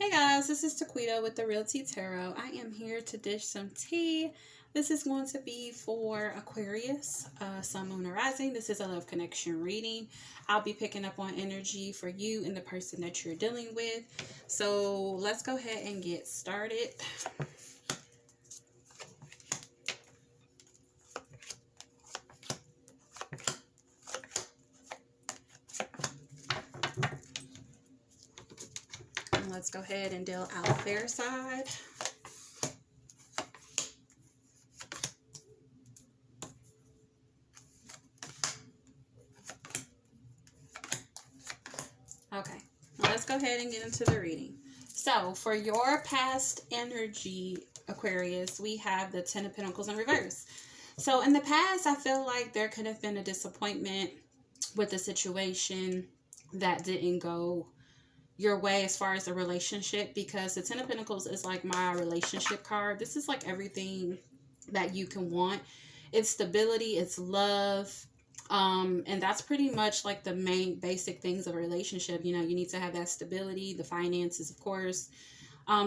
Hey guys, this is Taquita with the Real Tea Tarot. I am here to dish some tea. This is going to be for Aquarius, Sun, Moon, or Rising. This is a love connection reading. I'll be picking up on energy for you and the person that you're dealing with. So let's go ahead and get started. And let's go ahead and deal out their side. Okay, let's go ahead and get into the reading. So for your past energy, Aquarius, we have the Ten of Pentacles in reverse. So in the past, I feel like there could have been a disappointment with the situation that didn't go your way as far as the relationship, because the Ten of Pentacles is like my relationship card. This is like everything that you can want. It's stability, it's love, and that's pretty much like the main basic things of a relationship. You know, you need to have that stability, the finances, of course,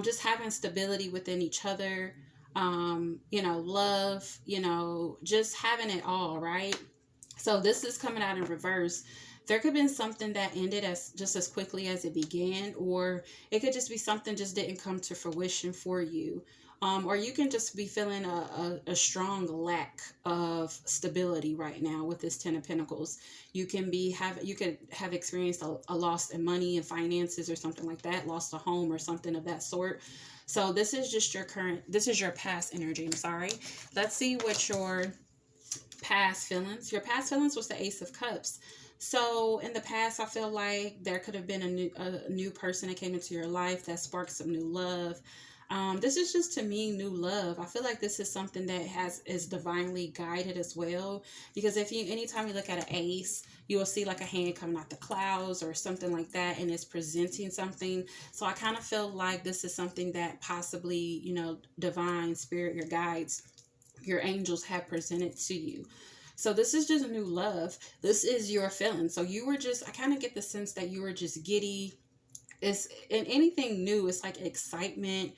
just having stability within each other, you know, love, you know, just having it all, right? So this is coming out in reverse. There could have been something that ended as quickly as it began, or it could just be something just didn't come to fruition for you. Or you can just be feeling a strong lack of stability right now with this Ten of Pentacles. You could have experienced a loss in money and finances or something like that, lost a home or something of that sort. So this is just this is your past energy. I'm sorry. Let's see what your past feelings. Your past feelings was the Ace of Cups. So in the past, I feel like there could have been a new person that came into your life that sparked some new love. This is just, to me, new love. I feel like this is something that is divinely guided as well, because anytime you look at an ace, you will see like a hand coming out the clouds or something like that, and it's presenting something. So I kind of feel like this is something that possibly, you know, divine spirit, your guides, your angels have presented to you. So this is just a new love. This is your feeling. So I kind of get the sense that you were just giddy. It's in anything new, it's like excitement.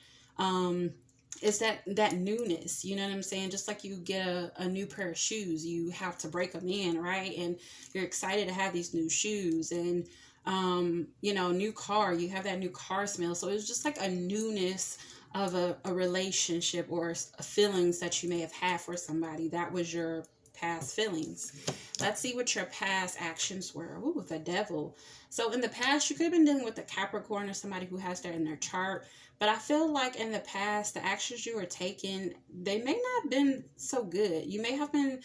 It's that newness, you know what I'm saying? Just like you get a new pair of shoes, you have to break them in, right? And you're excited to have these new shoes, and you know, new car, you have that new car smell. So it's just like a newness of a relationship or feelings that you may have had for somebody. That was your past feelings. Let's see what your past actions were. Ooh, the Devil. So in the past, you could have been dealing with a Capricorn or somebody who has that in their chart. But I feel like in the past, the actions you were taking, they may not have been so good. You may have been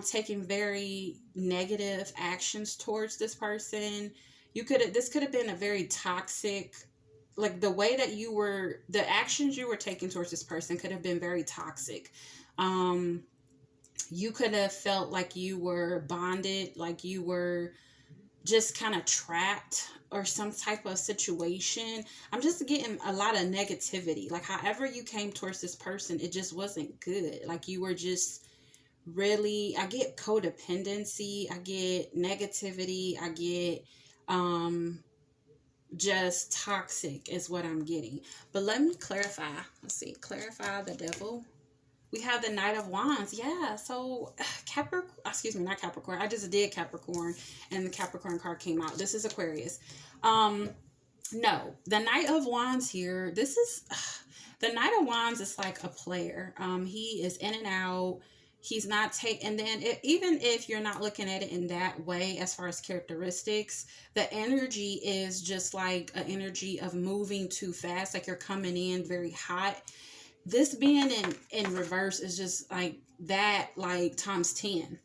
taking very negative actions towards this person. This could have been a very toxic, like the way that the actions you were taking towards this person could have been very toxic. You could have felt like you were bonded, like you were just kind of trapped or some type of situation. I'm just getting a lot of negativity. Like however you came towards this person, it just wasn't good. Like you were just really, I get codependency, I get negativity, I get just toxic is what I'm getting. But let me clarify. Let's see. Clarify the Devil. We have the Knight of Wands. Yeah, so not Capricorn. I just did Capricorn, and the Capricorn card came out. This is Aquarius. No, the Knight of Wands here. This is the Knight of Wands is like a player. He is in and out. He's not and then even if you're not looking at it in that way, as far as characteristics, the energy is just like an energy of moving too fast. Like you're coming in very hot. This being in reverse is just like that, like times 10.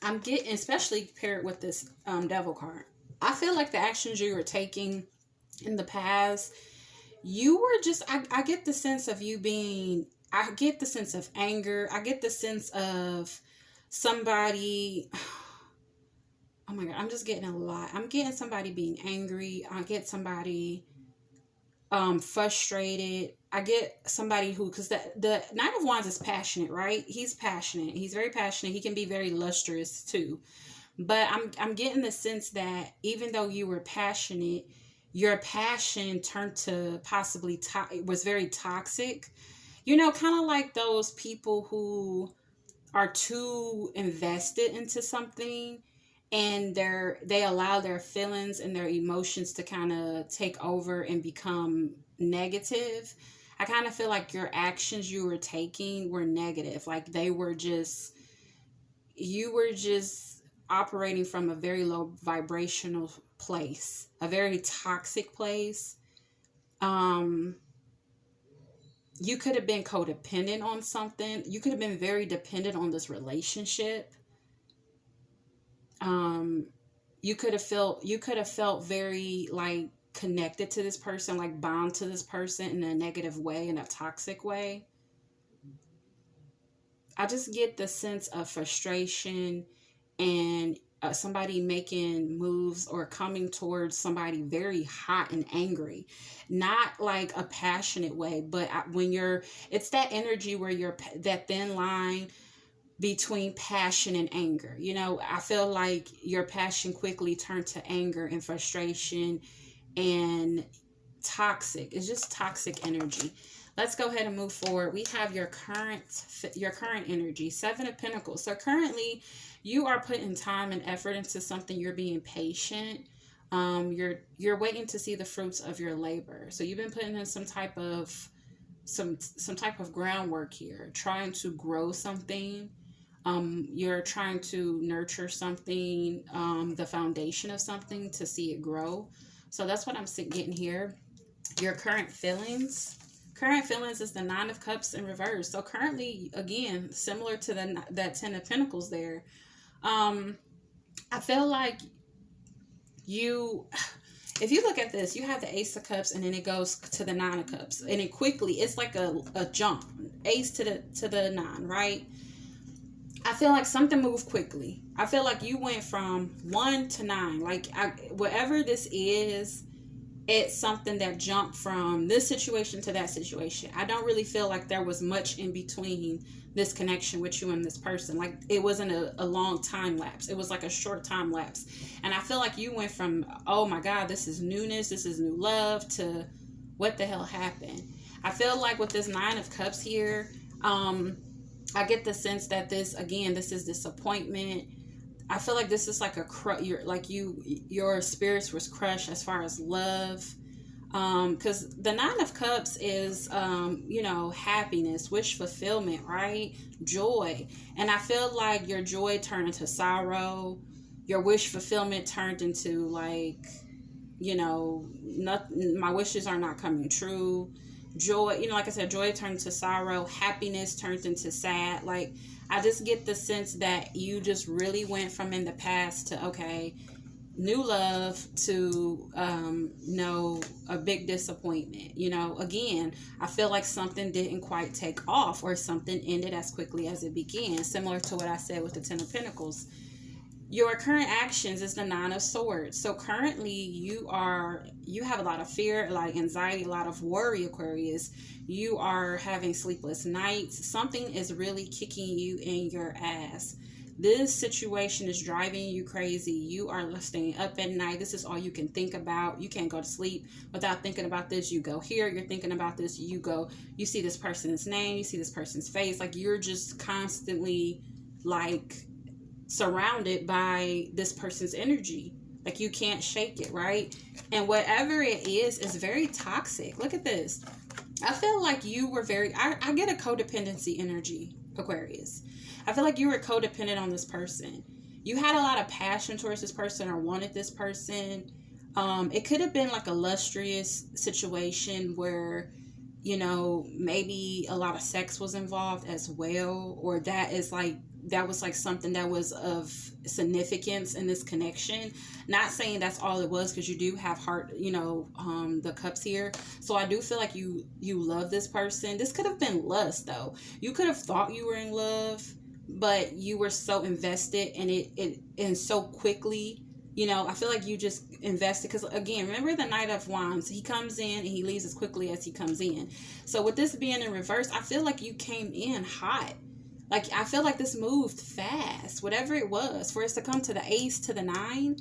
I'm getting, especially paired with this Devil card. I feel like the actions you were taking in the past, you were just, I get the sense of you being, I get the sense of anger. I get the sense of somebody, oh my God, I'm just getting a lot. I'm getting somebody being angry. I get somebody frustrated. I get somebody who, because the Knight of Wands is passionate, right? He's passionate. He's very passionate. He can be very lustrous too. But I'm getting the sense that even though you were passionate, your passion turned to possibly was very toxic. You know, kind of like those people who are too invested into something, and they allow their feelings and their emotions to kind of take over and become negative. I kind of feel like your actions you were taking were negative. Like you were just operating from a very low vibrational place, a very toxic place. Um, you could have been codependent on something. You could have been very dependent on this relationship. Um, you could have felt very like connected to this person, like bound to this person in a negative way, in a toxic way. I just get the sense of frustration and somebody making moves or coming towards somebody very hot and angry, not like a passionate way, but when you're, it's that energy where you're that thin line between passion and anger. You know, I feel like your passion quickly turned to anger and frustration and toxic. It's just toxic energy. Let's go ahead and move forward. We have your current energy, 7 of Pentacles. So currently you are putting time and effort into something. You're being patient. You're waiting to see the fruits of your labor. So you've been putting in some type of groundwork here, trying to grow something. You're trying to nurture something, the foundation of something to see it grow. So that's what I'm getting here. Your current feelings. Current feelings is the 9 of Cups in reverse. So currently, again, similar to that 10 of Pentacles there. I feel like if you look at this, you have the Ace of Cups and then it goes to the 9 of Cups. And it quickly, it's like a jump. Ace to the 9, right? I feel like something moved quickly. I feel like you went from 1 to 9. Like, whatever this is, it's something that jumped from this situation to that situation. I don't really feel like there was much in between this connection with you and this person. Like, it wasn't a long time lapse. It was like a short time lapse. And I feel like you went from, oh my God, this is newness, this is new love, to what the hell happened? I feel like with this 9 of Cups here, I get the sense that this is disappointment. I feel like this is like your spirits was crushed as far as love. Because the 9 of Cups is, happiness, wish fulfillment, right? Joy. And I feel like your joy turned into sorrow. Your wish fulfillment turned into like, my wishes are not coming true. Joy, like I said, joy turned to sorrow. Happiness turned into sad. Like, I just get the sense that you just really went from in the past to, okay, new love to, no, a big disappointment. Again, I feel like something didn't quite take off, or something ended as quickly as it began. Similar to what I said with the 10 of Pentacles. Your current actions is the 9 of Swords. So currently you have a lot of fear, a lot of anxiety, a lot of worry, Aquarius. You are having sleepless nights. Something is really kicking you in your ass. This situation is driving you crazy. You are staying up at night. This is all you can think about. You can't go to sleep without thinking about this. You go here, you're thinking about this. You see this person's name, you see this person's face. Like, you're just constantly like surrounded by this person's energy. Like, you can't shake it, right? And whatever it is very toxic. Look at this. I feel like you were I get a codependency energy, Aquarius. I feel like you were codependent on this person. You had a lot of passion towards this person, or wanted this person. It could have been like a lustrous situation where, maybe a lot of sex was involved as well, or that was like something that was of significance in this connection. Not saying that's all it was, because you do have heart, the cups here. So I do feel like you love this person. This could have been lust, though. You could have thought you were in love, but you were so invested in it and so quickly. I feel like you just invested, because again, remember the Knight of Wands, he comes in and he leaves as quickly as he comes in. So with this being in reverse, I feel like you came in hot. Like, I feel like this moved fast. Whatever it was, for us to come to the Ace to the 9,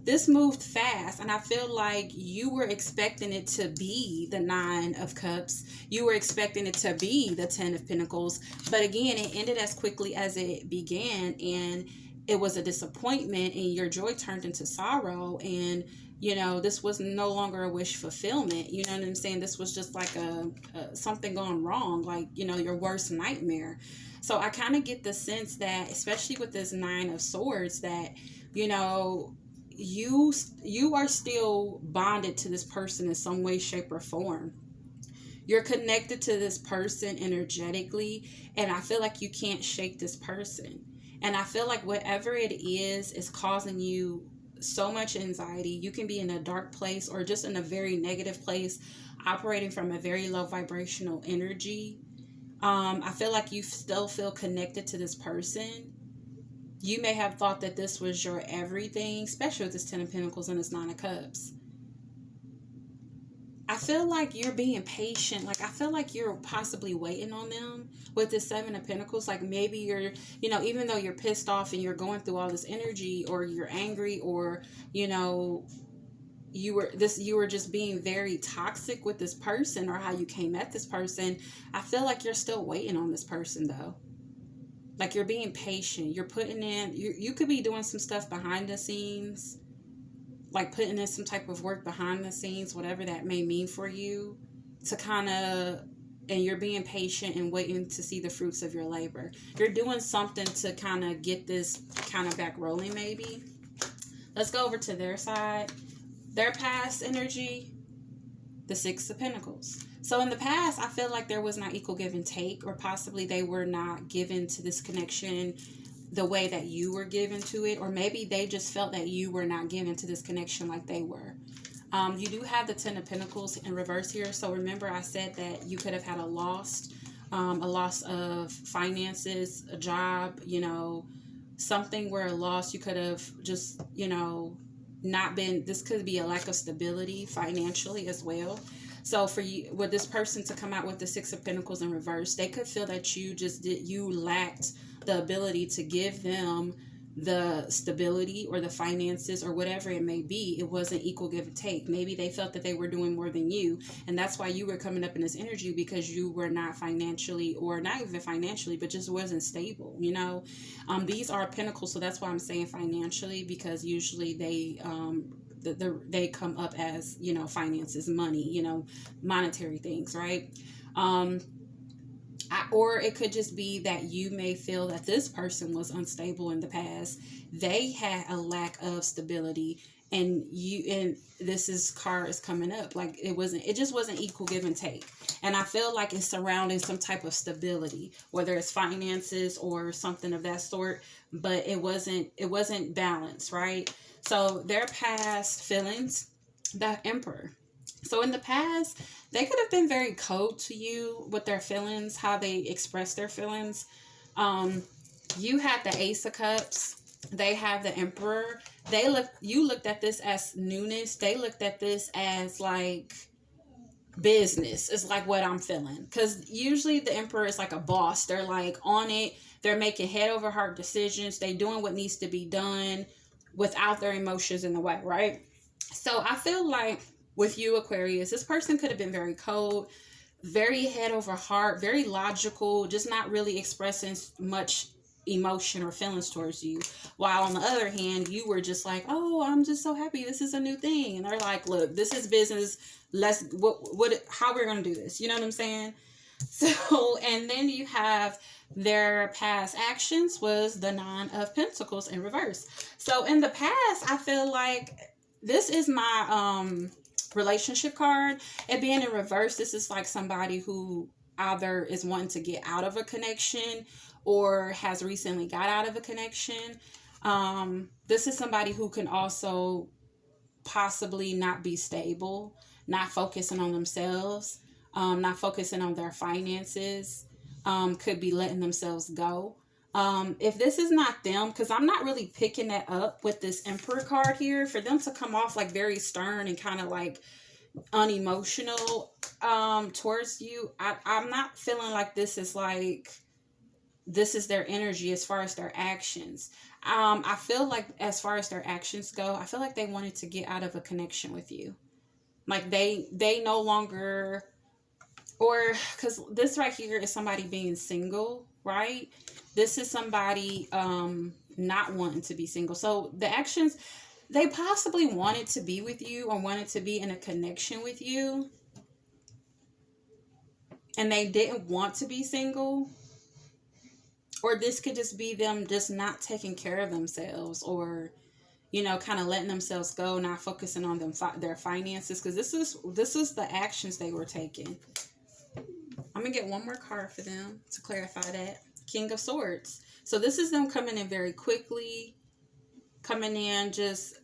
this moved fast, and I feel like you were expecting it to be the Nine of Cups. You were expecting it to be the Ten of Pentacles. But again, it ended as quickly as it began, and it was a disappointment, and your joy turned into sorrow. And this was no longer a wish fulfillment. You know what I'm saying? This was just like a something gone wrong, like your worst nightmare. So I kind of get the sense that, especially with this Nine of Swords, that you are still bonded to this person in some way, shape, or form. You're connected to this person energetically, and I feel like you can't shake this person. And I feel like whatever it is causing you so much anxiety. You can be in a dark place or just in a very negative place, operating from a very low vibrational energy. I feel like you still feel connected to this person. You may have thought that this was your everything, especially with this Ten of Pentacles and this Nine of Cups. I feel like you're being patient. Like, I feel like you're possibly waiting on them with this Seven of Pentacles. Like, maybe you're, even though you're pissed off and you're going through all this energy, or you're angry, or, you were just being very toxic with this person, or how you came at this person. I feel like you're still waiting on this person, though. Like, you're being patient. You're putting in, you could be doing some stuff behind the scenes, like putting in some type of work behind the scenes, whatever that may mean for you, to kind of, and you're being patient and waiting to see the fruits of your labor. You're doing something to kind of get this kind of back rolling, maybe. Let's go over to their side. Their past energy, the Six of Pentacles. So in the past, I feel like there was not equal give and take, or possibly they were not given to this connection the way that you were given to it, or maybe they just felt that you were not given to this connection like they were. You do have the Ten of Pentacles in reverse here. So remember, I said that you could have had a loss of finances, a job, something where a loss, you could have just, not been, this could be a lack of stability financially as well. So for you, with this person to come out with the Six of Pentacles in reverse, they could feel that you lacked the ability to give them the stability or the finances or whatever it may be. It wasn't equal give and take. Maybe they felt that they were doing more than you, and that's why you were coming up in this energy, because you were not financially, or not even financially, but just wasn't stable. These are pentacles, so that's why I'm saying financially, because usually they come up as finances, money, monetary things, right? Or it could just be that you may feel that this person was unstable in the past. They had a lack of stability, and this card is coming up. Like, it just wasn't equal give and take. And I feel like it's surrounding some type of stability, whether it's finances or something of that sort, but it wasn't balanced, right? So their past feelings, the Emperor. So in the past, they could have been very cold to you with their feelings, how they express their feelings. You had the Ace of Cups. They have the Emperor. You looked at this as newness. They looked at this as like business. It's like what I'm feeling. Because usually the Emperor is like a boss. They're like on it. They're making head over heart decisions. They're doing what needs to be done without their emotions in the way, right? So I feel like with you, Aquarius, this person could have been very cold, very head over heart, very logical, just not really expressing much emotion or feelings towards you. While on the other hand, you were just like, oh, I'm just so happy this is a new thing. And they're like, look, this is business. How we're going to do this? You know what I'm saying? So, and then you have their past actions was the Nine of Pentacles in reverse. So in the past, I feel like this is my relationship card. It being in reverse, this is like somebody who either is wanting to get out of a connection or has recently got out of a connection. This is somebody who can also possibly not be stable, not focusing on themselves, not focusing on their finances, could be letting themselves go. If this is not them, because I'm not really picking that up with this Emperor card here, for them to come off like very stern and kind of like unemotional towards you, I'm not feeling like this is like this is their energy as far as their actions. I feel like as far as their actions go, I feel like they wanted to get out of a connection with you. Like they no longer, or because this right here is somebody being single, right? This is somebody not wanting to be single. So the actions, they possibly wanted to be with you or wanted to be in a connection with you, and they didn't want to be single. Or this could just be them just not taking care of themselves, or kind of letting themselves go, not focusing on their finances, because this is the actions they were taking. I'm gonna get one more card for them to clarify that. King of Swords. So this is them coming in very quickly, coming in just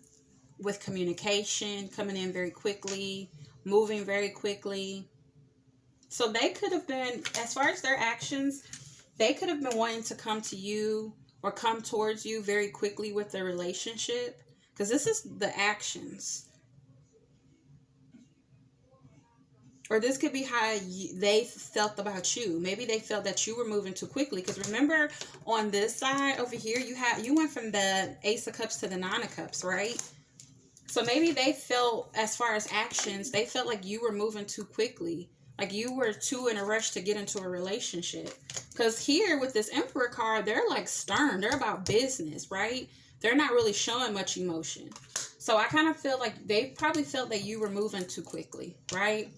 with communication, coming in very quickly, moving very quickly. So they could have been, as far as their actions, they could have been wanting to come to you or come towards you very quickly with their relationship, because this is the actions. Or this could be how they felt about you. Maybe they felt that you were moving too quickly. Because remember, on this side over here, you went from the Ace of Cups to the Nine of Cups, right? So maybe they felt, as far as actions, they felt like you were moving too quickly. Like you were too in a rush to get into a relationship. Because here with this Emperor card, they're like stern. They're about business, right? They're not really showing much emotion. So I kind of feel like they probably felt that you were moving too quickly, right?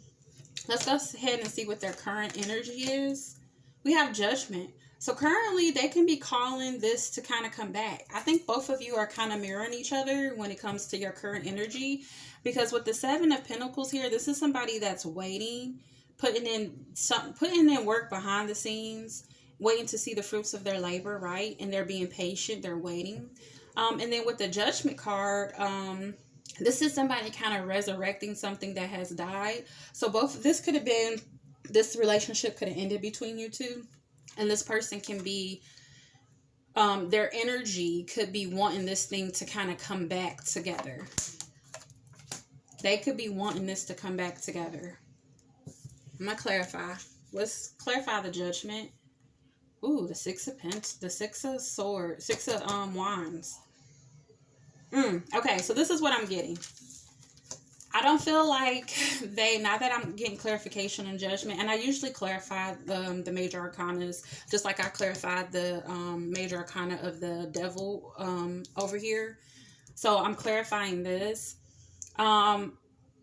Let's go ahead and see what their current energy is. We have Judgment. So currently they can be calling this to kind of come back. I think both of you are kind of mirroring each other when it comes to your current energy. Because with the Seven of Pentacles here, this is somebody that's waiting, putting in work behind the scenes, waiting to see the fruits of their labor, right? And they're being patient, they're waiting. And then with the Judgment card, this is somebody kind of resurrecting something that has died. So this relationship could have ended between you two. And this person can be, their energy could be wanting this thing to kind of come back together. They could be wanting this to come back together. I'm going to clarify. Let's clarify the Judgment. Ooh, the Six of Swords, Six of Wands. Okay, so this is what I'm getting. I don't feel like now that I'm getting clarification on Judgment, and I usually clarify the major arcanas, just like I clarified the major arcana of the Devil over here. So I'm clarifying this.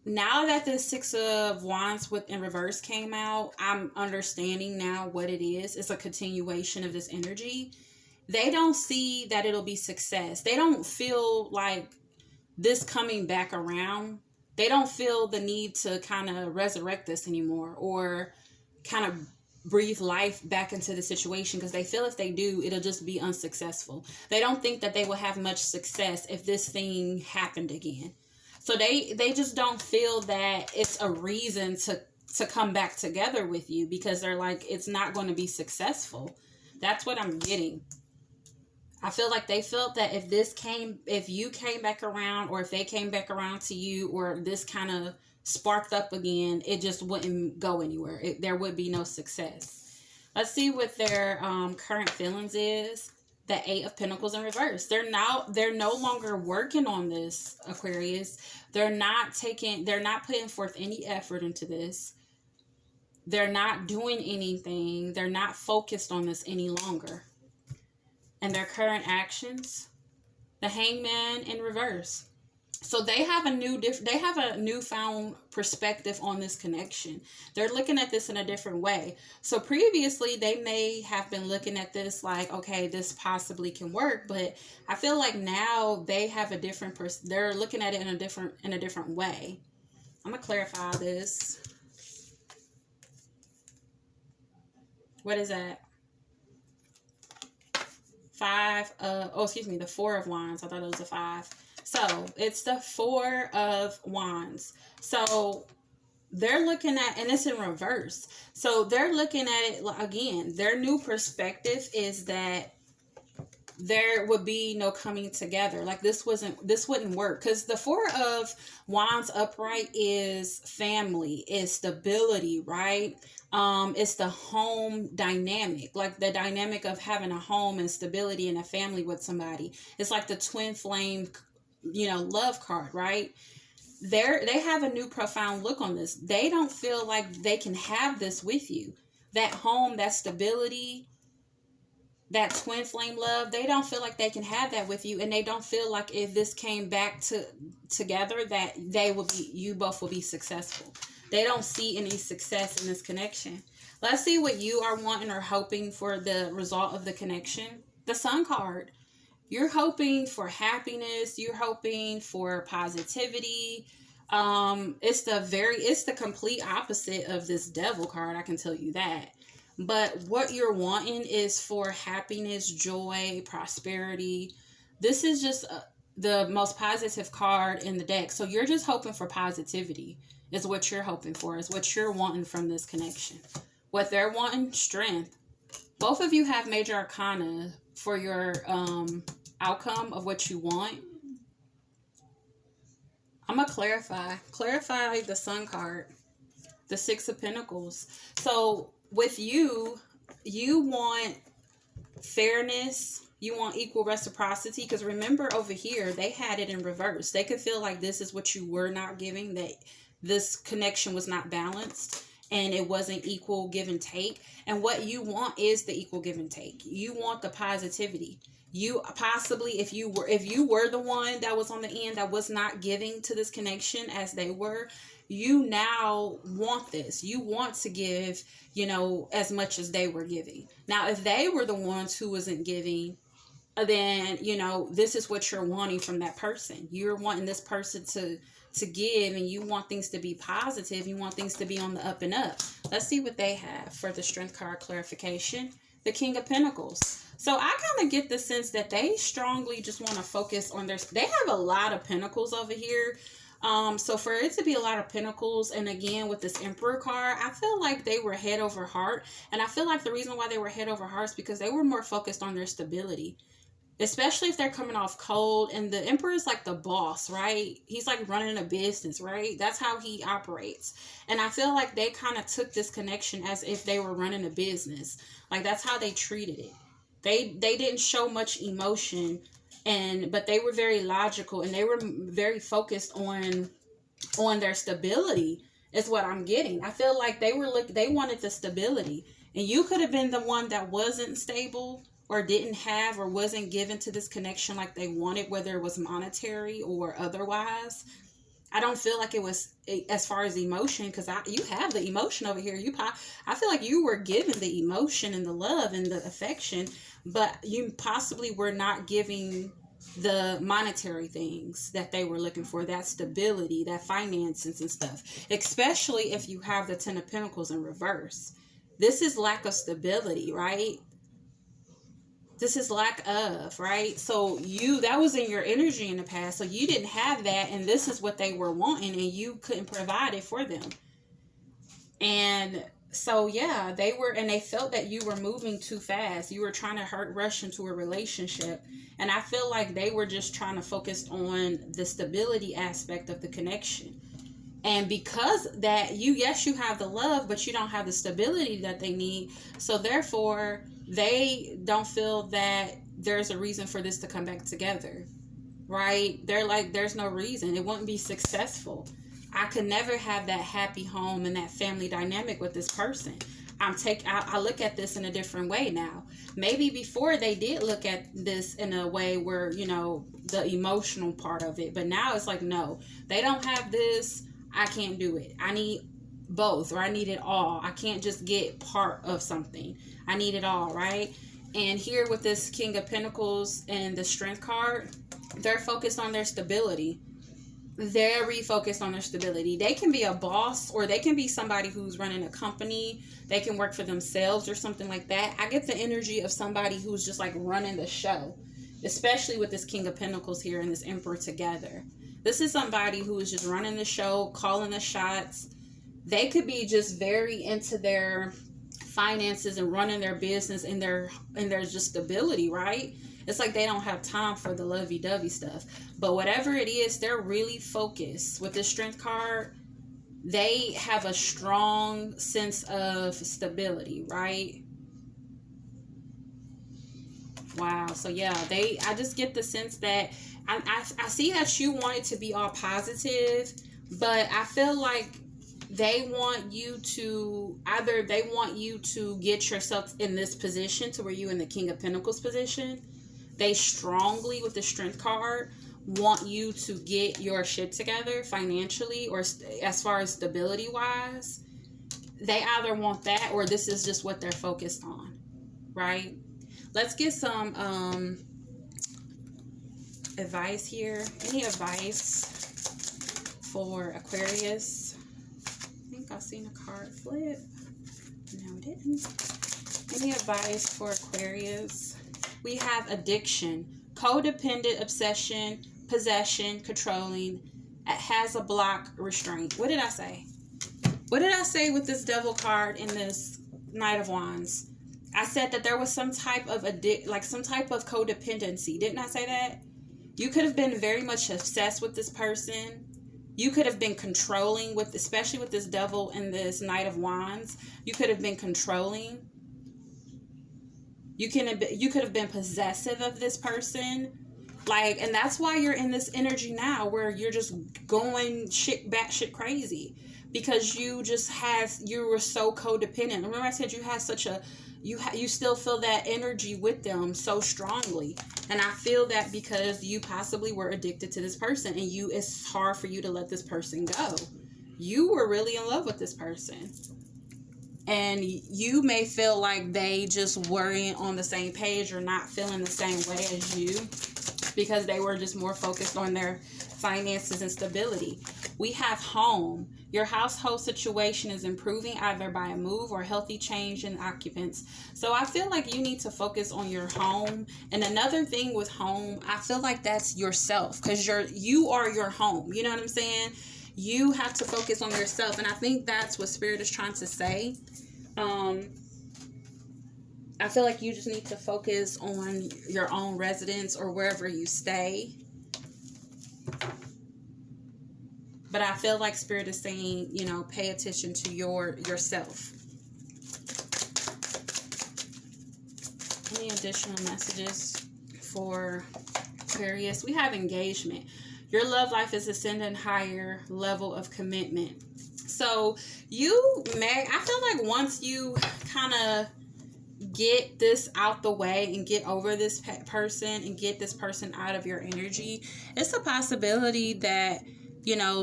Now that the Six of Wands in reverse came out, I'm understanding now what it is. It's a continuation of this energy. They don't see that it'll be success. They don't feel like this coming back around. They don't feel the need to kind of resurrect this anymore or kind of breathe life back into the situation, because they feel if they do, it'll just be unsuccessful. They don't think that they will have much success if this thing happened again. So they just don't feel that it's a reason to come back together with you, because they're like, it's not going to be successful. That's what I'm getting. I feel like they felt that if you came back around, or if they came back around to you, or this kind of sparked up again, it just wouldn't go anywhere. There would be no success. Let's see what their current feelings is. The Eight of Pentacles in reverse. They're no longer working on this, Aquarius. They're not putting forth any effort into this. They're not doing anything. They're not focused on this any longer. And their current actions, the Hangman in reverse. So they have a newfound perspective on this connection. They're looking at this in a different way. So previously they may have been looking at this like, okay, this possibly can work, but I feel like now they have a different they're looking at it in a different way. I'm gonna clarify this. What is that? The Four of Wands. I thought it was a 5. So it's the Four of Wands. So they're looking at, and it's in reverse. So they're looking at it again. Their new perspective is that there would be no coming together. Like this wouldn't work, because the Four of Wands upright is family, is stability, right? It's the home dynamic, like the dynamic of having a home and stability and a family with somebody. It's like the twin flame, love card, right? They have a new profound look on this. They don't feel like they can have this with you. That home, that stability, that twin flame love, they don't feel like they can have that with you, and they don't feel like if this came back together that you both will be successful. They don't see any success in this connection. Let's see what you are wanting or hoping for the result of the connection. The Sun card. You're hoping for happiness. You're hoping for positivity. It's the complete opposite of this Devil card, I can tell you that. But what you're wanting is for happiness, joy, prosperity. This is just the most positive card in the deck. So you're just hoping for positivity is what you're hoping for, is what you're wanting from this connection. What they're wanting, strength. Both of you have major arcana for your outcome of what you want. I'm going to clarify the Sun card, the Six of Pentacles. So with you want fairness, you want equal reciprocity, because remember over here, they had it in reverse. They could feel like this is what you were not giving, that this connection was not balanced and it wasn't equal give and take. And what you want is the equal give and take. You want the positivity. You possibly, if you were the one that was on the end that was not giving to this connection as they were, you now want this. You want to give, as much as they were giving. Now, if they were the ones who wasn't giving, then, this is what you're wanting from that person. You're wanting this person to give, and you want things to be positive. You want things to be on the up and up. Let's see what they have for the Strength card clarification. The King of Pentacles. So I kind of get the sense that they strongly just want to focus on they have a lot of pentacles over here. So for it to be a lot of pentacles, and again with this Emperor card, I feel like they were head over heart. And I feel like the reason why they were head over heart is because they were more focused on their stability. Especially if they're coming off cold, and the Emperor is like the boss, right? He's like running a business, right? That's how he operates. And I feel like they kind of took this connection as if they were running a business. Like that's how they treated it. They didn't show much emotion, but they were very logical, and they were very focused on their stability is what I'm getting. I feel like they wanted the stability, and you could have been the one that wasn't stable or didn't have or wasn't given to this connection like they wanted, whether it was monetary or otherwise. I don't feel like it was as far as emotion, because you have the emotion over here. I feel like you were given the emotion and the love and the affection, but you possibly were not giving the monetary things that they were looking for, that stability, that finances and stuff, especially if you have the Ten of Pentacles in reverse. This is lack of stability, right? This is lack of, right? So that was in your energy in the past. So you didn't have that, and this is what they were wanting, and you couldn't provide it for them. And so, yeah, they felt that you were moving too fast. You were trying to rush into a relationship. And I feel like they were just trying to focus on the stability aspect of the connection. And because that you have the love, but you don't have the stability that they need. So therefore, they don't feel that there's a reason for this to come back together, right? They're like, there's no reason. It wouldn't be successful. I could never have that happy home and that family dynamic with this person. I look at this in a different way now. Maybe before they did look at this in a way where, the emotional part of it. But now it's like, no, they don't have this. I can't do it. I need both, or I need it all. I can't just get part of something. I need it all, right? And here with this King of Pentacles and the Strength card, they're focused on their stability. Very focused on their stability. They can be a boss, or they can be somebody who's running a company. They can work for themselves or something like that. I get the energy of somebody who's just like running the show, especially with this King of Pentacles here and this Emperor together. This is somebody who is just running the show, calling the shots. They could be just very into their finances and running their business and their just stability, right? It's like they don't have time for the lovey-dovey stuff. But whatever it is, they're really focused. With this Strength card, they have a strong sense of stability, right? Wow. So yeah, I just get the sense that I see that you want it to be all positive, but I feel like they want you to get yourself in this position to where you in the King of Pentacles position. They strongly, with the Strength card, want you to get your shit together financially, or as far as stability wise. They either want that, or this is just what they're focused on, right? Let's get some advice here. Any advice for Aquarius? I think I've seen a card flip. No, it didn't. Any advice for Aquarius? We have addiction, codependent, obsession, possession, controlling, has a block, restraint. What did I say? What did I say with this Devil card in this Knight of Wands? I said that there was some type of some type of codependency. Didn't I say that? You could have been very much obsessed with this person. You could have been controlling especially with this Devil and this Knight of Wands. You could have been controlling. You could have been possessive of this person. And that's why you're in this energy now where you're just going batshit crazy, because you were so codependent. Remember I said you had such a, you still feel that energy with them so strongly. And I feel that because you possibly were addicted to this person, and it's hard for you to let this person go. You were really in love with this person. And you may feel like they just weren't on the same page or not feeling the same way as you, because they were just more focused on their finances and stability. We have home. Your household situation is improving either by a move or healthy change in occupants. So I feel like you need to focus on your home. And another thing with home, I feel like that's yourself, because you are your home. You know what I'm saying? You have to focus on yourself. And I think that's what Spirit is trying to say. I feel like you just need to focus on your own residence or wherever you stay. But I feel like Spirit is saying, pay attention to yourself. Any additional messages for Aquarius? We have engagement. Your love life is ascending higher level of commitment. So I feel like once you kind of get this out the way and get over this person and get this person out of your energy, it's a possibility that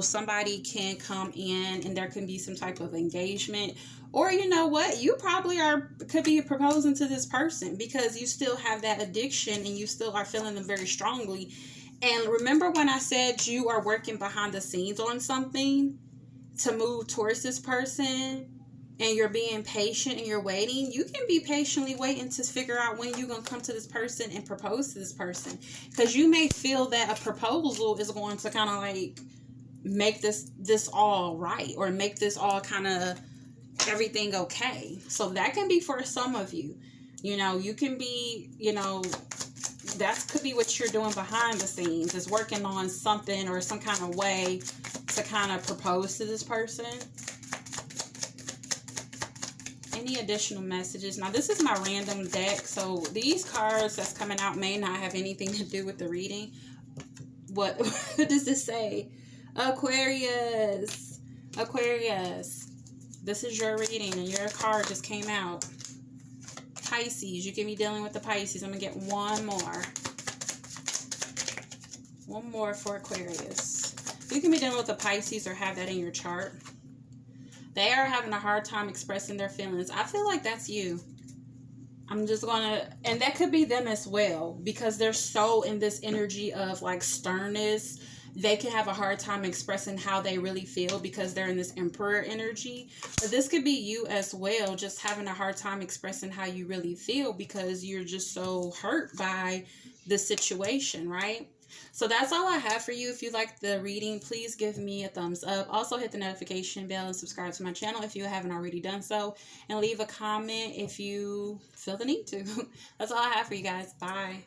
somebody can come in and there can be some type of engagement. Or you probably could be proposing to this person, because you still have that addiction and you still are feeling them very strongly. And remember when I said you are working behind the scenes on something to move towards this person, and you're being patient and you're waiting? You can be patiently waiting to figure out when you're going to come to this person and propose to this person, because you may feel that a proposal is going to kind of make this all right, or make this all kind of everything okay. So that can be for some of you. You can be, that could be what you're doing behind the scenes, is working on something or some kind of way to kind of propose to this person. Any additional messages? Now, this is my random deck, so these cards that's coming out may not have anything to do with the reading. What does this say? Aquarius, this is your reading and your card just came out. Pisces, you can be dealing with the Pisces. I'm gonna get one more for Aquarius. You can be dealing with the Pisces or have that in your chart. They are having a hard time expressing their feelings. I feel like that's you. And that could be them as well, because they're so in this energy of sternness. They can have a hard time expressing how they really feel because they're in this Emperor energy. But this could be you as well, just having a hard time expressing how you really feel because you're just so hurt by the situation, right? So that's all I have for you. If you like the reading, please give me a thumbs up. Also hit the notification bell and subscribe to my channel if you haven't already done so. And leave a comment if you feel the need to. That's all I have for you guys. Bye.